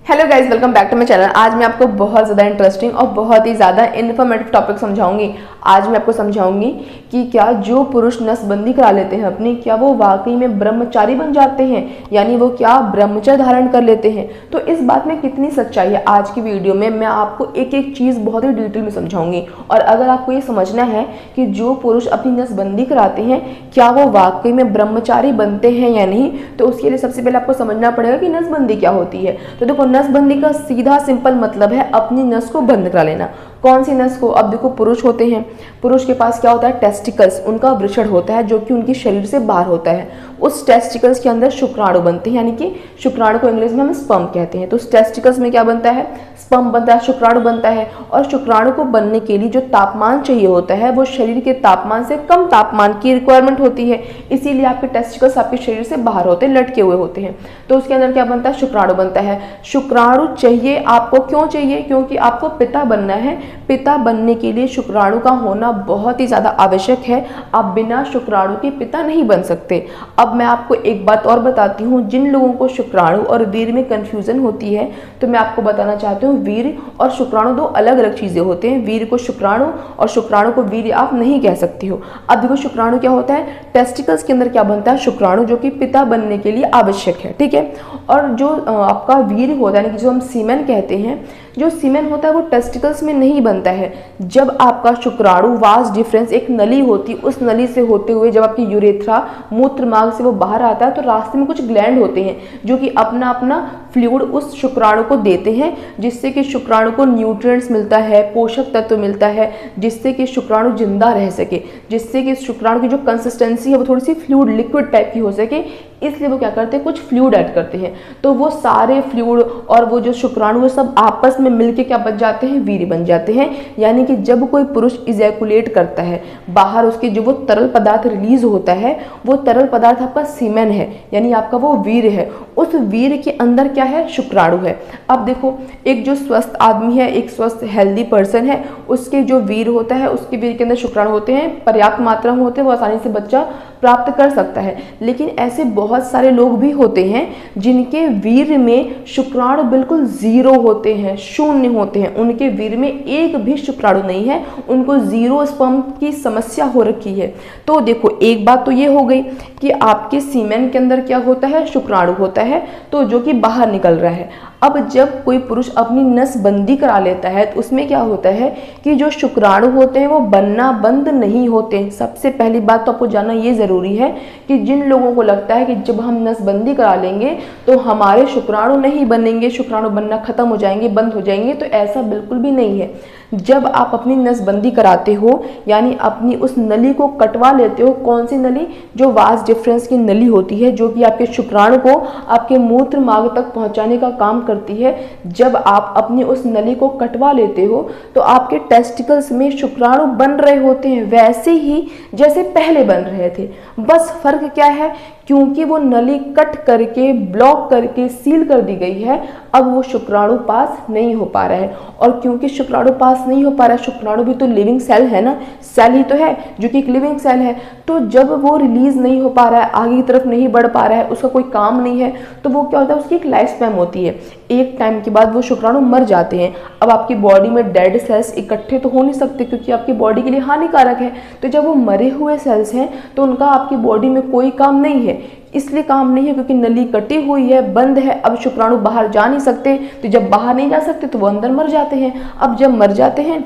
Hello guys, welcome back to my channel. आज मैं आपको बहुत ज़्यादा इंटरेस्टिंग और बहुत ही ज़्यादा इन्फॉर्मेटिव टॉपिक समझाऊंगी। आज मैं आपको समझाऊंगी कि क्या जो पुरुष नसबंदी करा लेते हैं अपनी, क्या वो वाकई में ब्रह्मचारी बन जाते हैं, यानी वो क्या ब्रह्मचर्य धारण कर लेते हैं। तो इस बात में कितनी सच्चाई है, आज की वीडियो में मैं आपको एक एक चीज़ बहुत ही डिटेल में समझाऊंगी। और अगर आपको ये समझना है कि जो पुरुष अपनी नसबंदी कराते हैं क्या वो वाकई में ब्रह्मचारी बनते हैं या नहीं, तो उसके लिए सबसे पहले आपको समझना पड़ेगा कि नसबंदी क्या होती है। तो देखो, नसबंदी का सीधा सिंपल मतलब है अपनी नस को बंद करा लेना। कौन सी नस को? अब देखो, पुरुष होते हैं, पुरुष के पास क्या होता है? टेस्टिकल्स, उनका वृषण होता है जो कि उनके शरीर से बाहर होता है। उस टेस्टिकल्स के अंदर शुक्राणु बनते हैं, यानी कि शुक्राणु को इंग्लिश में हम स्पर्म कहते हैं। तो उस टेस्टिकल्स में क्या बनता है? स्पर्म बनता है, शुक्राणु बनता है। और शुक्राणु को बनने के लिए जो तापमान चाहिए होता है वो शरीर के तापमान से कम तापमान की रिक्वायरमेंट होती है, इसीलिए आपके टेस्टिकल्स आपके शरीर से बाहर होते हैं, लटके हुए होते हैं। तो उसके अंदर क्या बनता है? शुक्राणु बनता है। शुक्राणु चाहिए आपको, क्यों चाहिए? क्योंकि आपको पिता बनना है। पिता बनने के लिए शुक्राणु का होना बहुत ही ज़्यादा आवश्यक है। आप बिना शुक्राणु के पिता नहीं बन सकते। अब मैं आपको एक बात और बताती हूँ, जिन लोगों को शुक्राणु और वीर में कन्फ्यूज़न होती है तो मैं आपको बताना चाहती हूँ, वीर और शुक्राणु दो अलग अलग चीज़ें होते हैं। वीर को शुक्राणु और शुक्राणु को वीर आप नहीं कह सकती हो। अब देखो, शुक्राणु क्या होता है? टेस्टिकल्स के अंदर क्या बनता है? शुक्राणु, जो कि पिता बनने के लिए आवश्यक है, ठीक है। और जो आपका वीर होता है, यानी कि जो हम सीमेन कहते हैं, जो सीमेन होता है वो टेस्टिकल्स में नहीं बनता है। जब आपका शुक्राणु वास डिफरेंस, एक नली होती, उस नली से होते हुए जब आपकी यूरेथ्रा, मूत्र मार्ग से वो बाहर आता है तो रास्ते में कुछ ग्लैंड होते हैं जो कि अपना अपना फ्लूइड उस शुक्राणु को देते हैं, जिससे कि शुक्राणु को न्यूट्रिएंट्स मिलता है, पोषक तत्व मिलता है, जिससे कि शुक्राणु जिंदा रह सके, जिससे कि शुक्राणु की जो कंसिस्टेंसी है वो थोड़ी सी फ्लूइड लिक्विड टाइप की हो सके। इसलिए वो क्या करते हैं? कुछ फ्लूइड ऐड करते हैं। तो वो सारे फ्लूइड और वो जो शुक्राणु वो सब आपस में मिलके क्या बन जाते हैं? वीर्य बन जाते हैं। यानी कि जब कोई पुरुष इजैकुलेट करता है, बाहर उसके जो वो तरल पदार्थ रिलीज होता है, वो तरल पदार्थ आपका सीमेन है, यानी आपका वो वीर्य है। उस वीर्य के अंदर क्या है? शुक्राणु है। अब देखो, एक जो स्वस्थ आदमी है, एक स्वस्थ हेल्दी पर्सन है, उसके जो वीर्य होता है, उसके वीर्य के अंदर शुक्राणु होते हैं, पर्याप्त मात्रा में होते हैं, वो आसानी से बच्चा प्राप्त कर सकता है। लेकिन ऐसे बहुत सारे लोग भी होते हैं जिनके वीर्य में शुक्राणु बिल्कुल जीरो होते हैं, शून्य होते हैं, उनके वीर्य में एक भी शुक्राणु नहीं है, उनको जीरो स्पर्म की समस्या हो रखी है। तो देखो, एक बात तो ये हो गई कि आपके सीमेन के अंदर क्या होता है? शुक्राणु होता है, तो जो कि बाहर निकल रहा है। अब जब कोई पुरुष अपनी नसबंदी करा लेता है तो उसमें क्या होता है कि जो शुक्राणु होते हैं वो बनना बंद नहीं होते। सबसे पहली बात तो आपको जानना ये ज़रूरी है कि जिन लोगों को लगता है कि जब हम नसबंदी करा लेंगे तो हमारे शुक्राणु नहीं बनेंगे, शुक्राणु बनना खत्म हो जाएंगे, बंद हो जाएंगे, तो ऐसा बिल्कुल भी नहीं है। जब आप अपनी नसबंदी कराते हो, यानी अपनी उस नली को कटवा लेते हो, कौन सी नली? जो वास डिफरेंस की नली होती है, जो कि आपके शुक्राणु को आपके मूत्र मार्ग तक पहुंचाने का काम करती है। जब आप अपनी उस नली को कटवा लेते हो तो आपके टेस्टिकल्स में शुक्राणु बन रहे होते हैं वैसे ही जैसे पहले बन रहे थे। बस फर्क क्या है? क्योंकि वो नली कट करके, ब्लॉक करके सील कर दी गई है, अब वो शुक्राणु पास नहीं हो पा रहा है। और क्योंकि शुक्राणु पास नहीं हो पा रहा है, शुक्राणु भी तो लिविंग सेल है ना, सेल ही तो है जो कि एक लिविंग सेल है, तो जब वो रिलीज नहीं हो पा रहा है, आगे की तरफ नहीं बढ़ पा रहा है, उसका कोई काम नहीं है, तो वो क्या होता है? उसकी एक लाइफ स्पैन होती है, एक टाइम के बाद वो शुक्राणु मर जाते हैं। अब आपकी बॉडी में डेड सेल्स इकट्ठे तो हो नहीं सकते क्योंकि आपकी बॉडी के लिए हानिकारक है। तो जब वो मरे हुए सेल्स हैं तो उनका आपकी बॉडी में कोई काम नहीं है। इसलिए काम नहीं है क्योंकि नली कटी हुई है, बंद है, अब शुक्राणु बाहर जा नहीं सकते। तो जब बाहर नहीं जा सकते तो वो अंदर मर जाते हैं। अब जब मर जाते हैं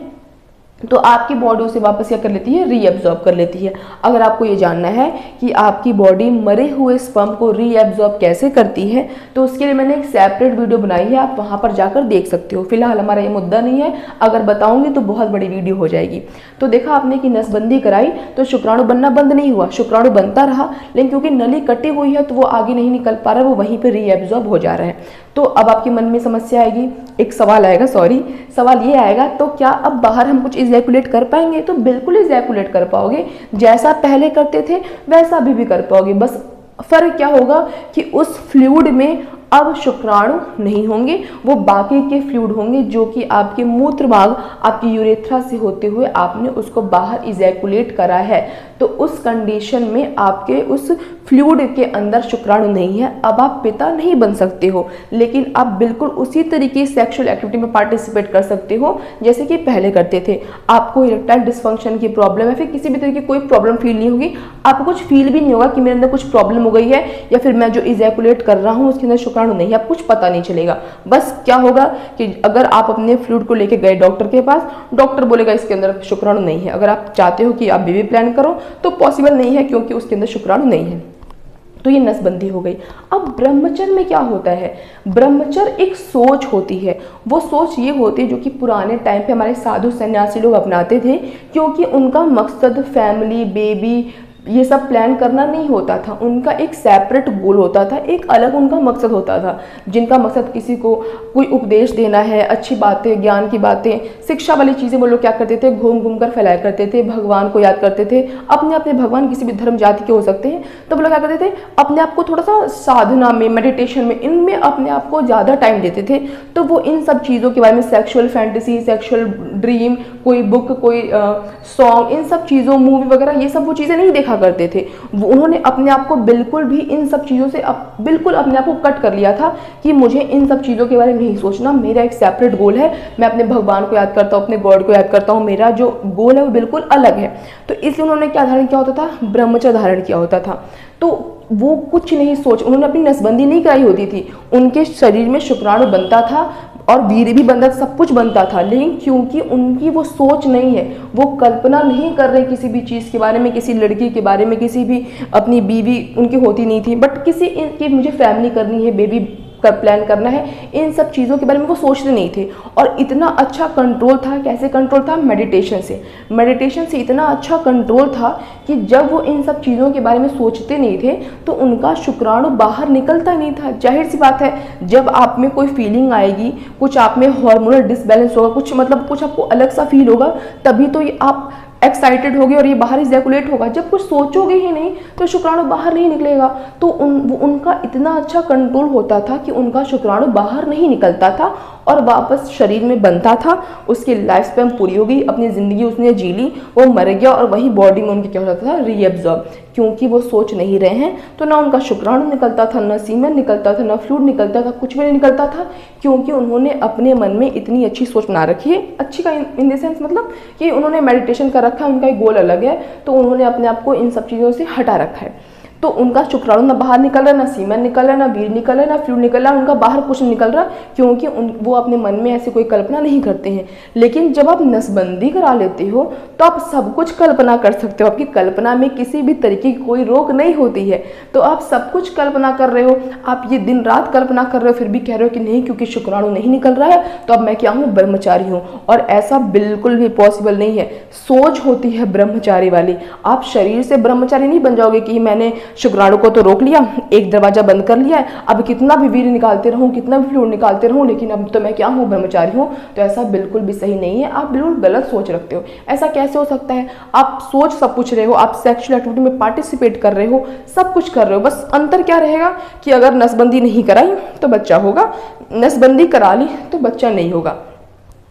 तो आपकी बॉडी उसे वापस क्या कर लेती है? रीएब्जॉर्ब कर लेती है। अगर आपको ये जानना है कि आपकी बॉडी मरे हुए स्पर्म को रीएब्जॉर्ब कैसे करती है तो उसके लिए मैंने एक सेपरेट वीडियो बनाई है, आप वहाँ पर जाकर देख सकते हो। फिलहाल हमारा ये मुद्दा नहीं है, अगर बताऊंगी तो बहुत बड़ी वीडियो हो जाएगी। तो देखा आपने कि नसबंदी कराई तो शुक्राणु बनना बंद नहीं हुआ, शुक्राणु बनता रहा, लेकिन क्योंकि नली कटी हुई है तो वो आगे नहीं निकल पा रहा है, वो वहीं पर रीएब्जॉर्ब हो जा रहा है। तो अब आपके मन में समस्या आएगी, एक सवाल आएगा, सवाल ये आएगा, तो क्या अब बाहर हम कुछ इजैकुलेट कर पाएंगे? तो बिल्कुल इजैकुलेट कर पाओगे, जैसा पहले करते थे वैसा अभी भी कर पाओगे। बस फर्क क्या होगा कि उस फ्लूइड में अब शुक्राणु नहीं होंगे, वो बाकी के फ्लूइड होंगे जो कि आपके मूत्र भाग, आपकी यूरेथ्रा से होते हुए आपने उसको बाहर इजैकुलेट करा है। तो उस कंडीशन में आपके उस फ्लूइड के अंदर शुक्राणु नहीं है। अब आप पिता नहीं बन सकते हो, लेकिन आप बिल्कुल उसी तरीके सेक्सुअल एक्टिविटी में पार्टिसिपेट कर सकते हो जैसे कि पहले करते थे। आपको इरेक्टाइल डिसफंक्शन की प्रॉब्लम है, फिर किसी भी तरह की कोई प्रॉब्लम फील नहीं होगी, आपको कुछ फील भी नहीं होगा कि मेरे अंदर कुछ प्रॉब्लम हो गई है या फिर मैं जो इजैकुलेट कर रहा हूँ उसके अंदर शुक्राणु नहीं है, आपको कुछ पता नहीं चलेगा। बस क्या होगा कि अगर आप अपने फ्लूइड को लेके गए डॉक्टर के पास, डॉक्टर बोलेगा इसके अंदर शुक्राणु नहीं है। अगर आप चाहते हो कि आप बेबी प्लान करो तो पॉसिबल नहीं है क्योंकि उसके अंदर शुक्राणु नहीं है। तो ये नसबंदी हो गई। अब ब्रह्मचर्य में क्या होता है? ब्रह्मचर्य एक सोच होती है। वो सोच ये होती है जो कि पुराने टाइम पे हमारे साधु सन्यासी लोग अपनाते थे, क्योंकि उनका मकसद फैमिली, बेबी, ये सब प्लान करना नहीं होता था। उनका एक सेपरेट गोल होता था, एक अलग उनका मकसद होता था, जिनका मकसद किसी को कोई उपदेश देना है, अच्छी बातें, ज्ञान की बातें, शिक्षा वाली चीज़ें वो लोग क्या करते थे, घूम घूम कर फैलाया करते थे, भगवान को याद करते थे। अपने अपने भगवान किसी भी धर्म जाति के हो सकते हैं, तो वो लोग क्या करते थे, अपने आप को थोड़ा सा साधना में, मेडिटेशन में, इनमें अपने आप को ज़्यादा टाइम देते थे। तो वो इन सब चीज़ों के बारे में, सेक्शुअल फैंटेसी, सेक्शुअल ड्रीम, कोई बुक, कोई सॉन्ग, इन सब चीज़ों, मूवी वगैरह, ये सब वो चीज़ें नहीं देखा करते थे। उन्होंने अपने आप को बिल्कुल भी इन सब चीज़ों से बिल्कुल अपने आप को कट कर लिया था कि मुझे इन सब चीज़ों के बारे में नहीं सोचना, मेरा एक सेपरेट गोल है, मैं अपने भगवान को याद करता हूँ, अपने गॉड को याद करता हूँ, मेरा जो गोल है वो बिल्कुल अलग है। तो इसलिए उन्होंने क्या धारण किया होता था? ब्रह्मचर्य धारण किया होता था। तो वो कुछ नहीं सोच, उन्होंने अपनी नसबंदी नहीं कराई होती थी। उनके शरीर में शुक्राणु बनता था और वीर्य भी बनता था, सब कुछ बनता था, लेकिन क्योंकि उनकी वो सोच नहीं है, वो कल्पना नहीं कर रहे किसी भी चीज़ के बारे में, किसी लड़की के बारे में, किसी भी अपनी बीवी उनकी होती नहीं थी, बट किसी की मुझे फैमिली करनी है, बेबी का प्लान करना है, इन सब चीज़ों के बारे में वो सोचते नहीं थे। और इतना अच्छा कंट्रोल था, कैसे कंट्रोल था? मेडिटेशन से। मेडिटेशन से इतना अच्छा कंट्रोल था कि जब वो इन सब चीज़ों के बारे में सोचते नहीं थे तो उनका शुक्राणु बाहर निकलता नहीं था। जाहिर सी बात है, जब आप में कोई फीलिंग आएगी, कुछ आप में हार्मोनल डिसबैलेंस होगा, कुछ मतलब कुछ आपको अलग सा फील होगा, तभी तो ये आप एक्साइटेड होगे और ये बाहर इजैकुलेट होगा। जब कुछ सोचोगे ही नहीं तो शुक्राणु बाहर नहीं निकलेगा। तो उनका इतना अच्छा कंट्रोल होता था कि उनका शुक्राणु बाहर नहीं निकलता था और वापस शरीर में बनता था। उसकी लाइफ स्पैन पूरी हो गई, अपनी ज़िंदगी उसने जी ली, वो मर गया और वही बॉडी में उनके क्या हो जाता था? रीएब्जॉर्ब। क्योंकि वो सोच नहीं रहे हैं तो ना उनका शुक्राणु निकलता था, ना सीमेन निकलता था, ना फ्लूइड निकलता था, कुछ भी नहीं निकलता था, क्योंकि उन्होंने अपने मन में इतनी अच्छी सोच बना रखी है। अच्छी का इन द सेंस मतलब कि उन्होंने मेडिटेशन कर रखा है, उनका एक गोल अलग है, तो उन्होंने अपने आप को इन सब चीज़ों से हटा रखा है। तो उनका शुक्राणु ना बाहर निकल रहा है, ना सीमेन निकल रहा है, ना वीर्य निकल रहा है, ना फ्लूइड निकल रहा है, उनका बाहर कुछ नहीं निकल रहा, क्योंकि वो अपने मन में ऐसी कोई कल्पना नहीं करते हैं। लेकिन जब आप नसबंदी करा लेते हो तो आप सब कुछ कल्पना कर सकते हो, आपकी कल्पना में किसी भी तरीके की कोई रोक नहीं होती है। तो आप सब कुछ कल्पना कर रहे हो, आप ये दिन रात कल्पना कर रहे हो, फिर भी कह रहे हो कि नहीं, क्योंकि शुक्राणु नहीं निकल रहा है तो अब मैं क्या हूँ? ब्रह्मचारी हूँ। और ऐसा बिल्कुल भी पॉसिबल नहीं है। सोच होती है ब्रह्मचारी वाली। आप शरीर से ब्रह्मचारी नहीं बन जाओगे कि मैंने शुक्राणु को तो रोक लिया, एक दरवाजा बंद कर लिया है, अब कितना भी वीर्य निकालते रहूं, कितना भी फ्लूइड निकालते रहूं, लेकिन अब तो मैं क्या हूं? ब्रह्मचारी हूं। तो ऐसा बिल्कुल भी सही नहीं है। आप बिल्कुल गलत सोच रखते हो। ऐसा कैसे हो सकता है? आप सोच सब कुछ रहे हो, आप सेक्सुअल एक्टिविटी में पार्टिसिपेट कर रहे हो, सब कुछ कर रहे हो, बस अंतर क्या रहेगा कि अगर नसबंदी नहीं कराई तो बच्चा होगा, नसबंदी करा ली तो बच्चा नहीं होगा।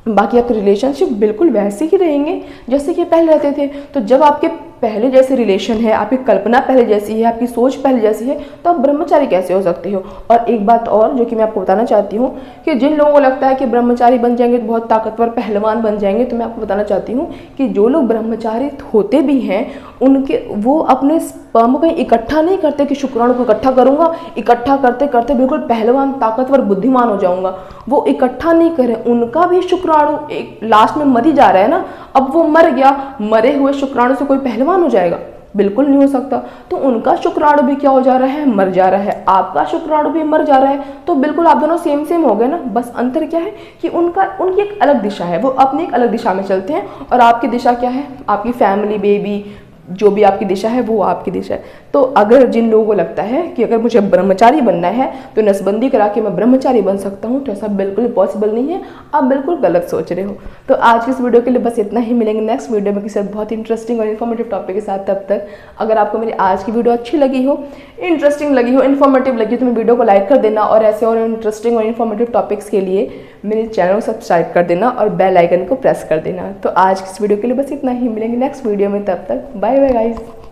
बाकी आपके रिलेशनशिप बिल्कुल वैसे ही रहेंगे जैसे कि पहले रहते थे। तो जब आपके पहले जैसे रिलेशन है, आपकी कल्पना पहले जैसी है, आपकी सोच पहले जैसी है, तो आप ब्रह्मचारी कैसे हो सकते हो? और एक बात और जो कि मैं आपको बताना चाहती हूँ कि जिन लोगों को लगता है कि ब्रह्मचारी बन जाएंगे तो बहुत ताकतवर पहलवान बन जाएंगे, तो मैं आपको बताना चाहती हूँ कि जो लोग ब्रह्मचारी होते भी हैं वो अपने स्पर्म को इकट्ठा नहीं करते कि शुक्राणु को इकट्ठा करूँगा, इकट्ठा करते करते बिल्कुल पहलवान, ताकतवर, बुद्धिमान हो जाऊँगा, वो इकट्ठा नहीं करें। उनका भी शुक्राणु एक लास्ट में मर ही जा रहा है ना। अब वो मर गया, मरे हुए शुक्राणु से कोई पहलवान हो जाएगा? बिल्कुल नहीं हो सकता। तो उनका शुक्राणु भी क्या हो जा रहा है? मर जा रहा है। आपका शुक्राणु भी मर जा रहा है। तो बिल्कुल आप दोनों सेम सेम हो गए ना। बस अंतर क्या है कि उनकी एक अलग दिशा है, वो अपनी एक अलग दिशा में चलते हैं, और आपकी दिशा क्या है? आपकी फैमिली, बेबी, जो भी आपकी दिशा है वो आपकी दिशा है। तो तो अगर जिन लोगों को लगता है कि अगर मुझे ब्रह्मचारी बनना है तो नसबंदी करा के मैं ब्रह्मचारी बन सकता हूँ, तो ऐसा बिल्कुल पॉसिबल नहीं है, आप बिल्कुल गलत सोच रहे हो। तो आज की इस वीडियो के लिए बस इतना ही, मिलेंगे नेक्स्ट वीडियो में किसी बहुत इंटरेस्टिंग और इन्फॉर्मेटिव टॉपिक के साथ। तब तक अगर आपको मेरी आज की वीडियो अच्छी लगी हो, इंटरेस्टिंग लगी हो, इन्फॉर्मेटिव लगी हो, तो मेरे वीडियो को लाइक कर देना और ऐसे और इंटरेस्टिंग और इन्फॉर्मेटिव टॉपिक्स के लिए मेरे चैनल को सब्सक्राइब कर देना और बेल आइकन को प्रेस कर देना। तो आज की इस वीडियो के लिए बस इतना ही, मिलेंगे नेक्स्ट वीडियो में, तब तक बाय बाय गाइस।